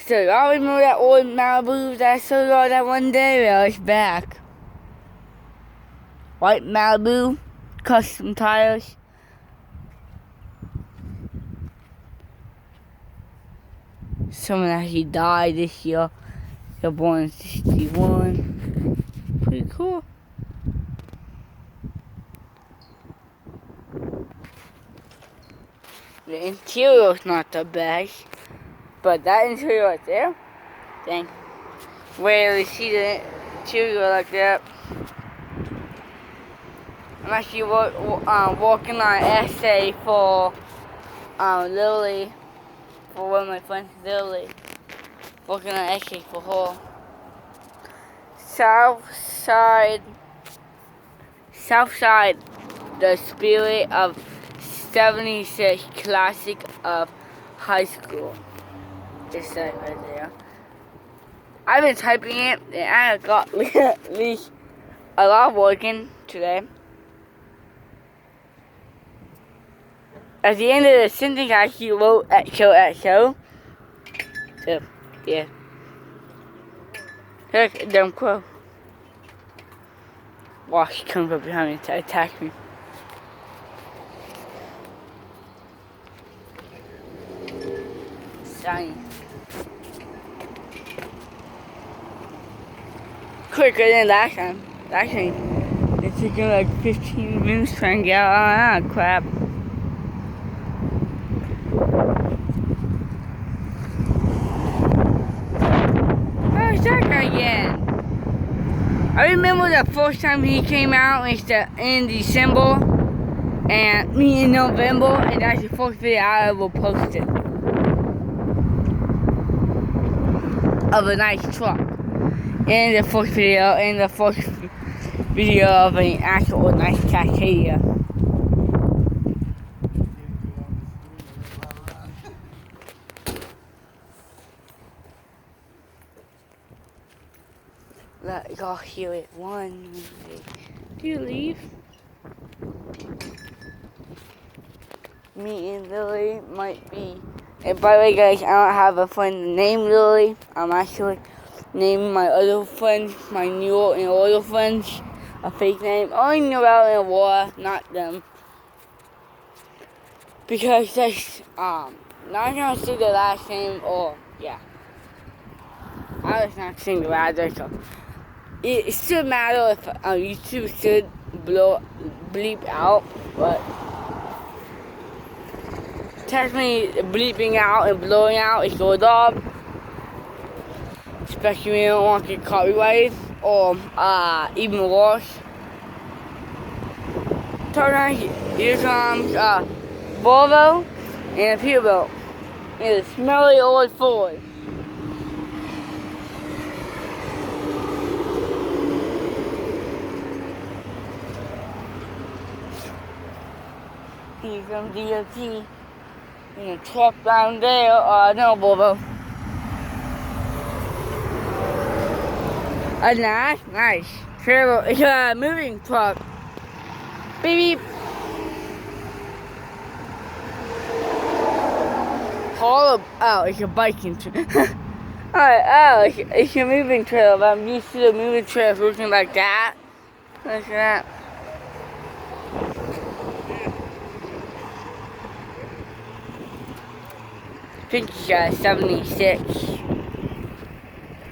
So I remember that old Malibu that I saw y'all that one day? Well, it's back. White Malibu, custom tires. Someone actually died this year. They're born in 61. Pretty cool. The interior's not the best, but that interior right there, dang. Rarely see the interior like that. I'm actually working on an essay for Lily, for one of my friends, Lily. Working on an essay for her. Southside, the spirit of 76 classic of high school. It's that right there. I've been typing it and I got at least a lot of working today. At the end of the sentence, I actually wrote XOXO. So, yeah. Look, a dumb crow. Watch, she comes up behind me to attack me. Science. Quicker than last time. Last time, it took me like 15 minutes trying to get out. Ah, crap. Where's that guy again? I remember the first time he came out in December and me in November, and that's the first video I ever posted of a nice truck. And the first video of an actual nice Cascadia. Let y'all hear it. One minute. Do you leave? Me and Lily might be. And by the way, guys, I don't have a friend named Lily. I'm actually naming my other friends, my new and older friends, a fake name. Only knew about in war, not them. Because that's not gonna say the last name or yeah. I was not saying the last name, so it should matter if YouTube should bleep out, but technically bleeping out and blowing out is good up. Especially when you don't want to get copyrighted or even worse. Turn on, here comes Volvo and a Peterbilt and a smelly old Ford. Here comes DOT and a truck down there, no Volvo. A nice trailer. It's a moving truck. Beep beep. Oh, it's a biking trailer. Alright, it's a moving trailer. But I'm used to the moving trailers looking like that. Look at that. I think it's 76.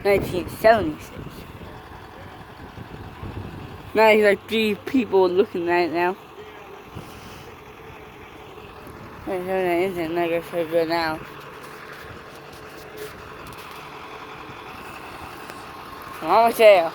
1976. Now there's like 3 people looking at it now. I know that isn't like it's so good now. I'm almost there.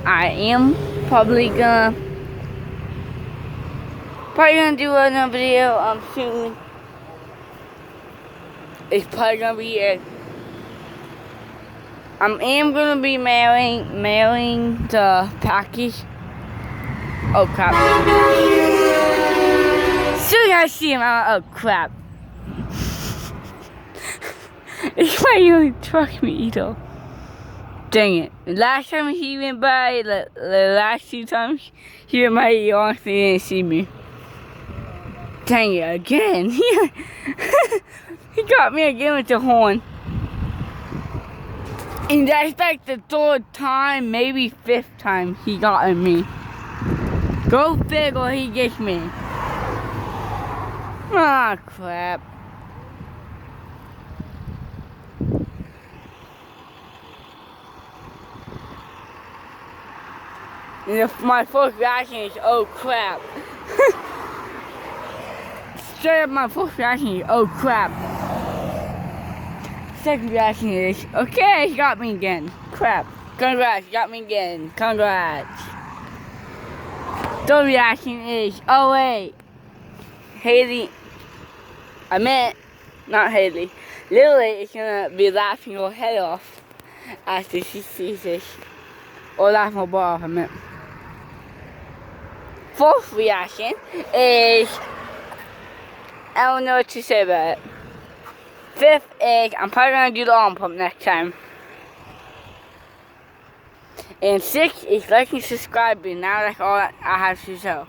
I am probably gonna do another video soon. It's probably gonna be I am gonna be mailing the package. Oh crap! So you guys see him out. Oh crap! It's why you only truck me, Ito. Dang it. The last time he went by, the last 2 times he went by, he honestly didn't see me. Dang it, again. He got me again with the horn. And that's like the 3rd time, maybe 5th time he got at me. Go figure, he gets me. Ah, crap. And my first reaction is, oh crap. Straight up, my first reaction is, oh crap. Second reaction is, okay, he got me again. Crap. Congrats, you got me again. Congrats. Third reaction is, oh wait. Haley, not Haley. Lily is gonna be laughing her head off after she sees this. Or laughing her butt off, I meant. Fourth reaction is, I don't know what to say about it. 5th is, I'm probably gonna do the arm pump next time. And 6th is like and subscribing. Now that's all I have to show.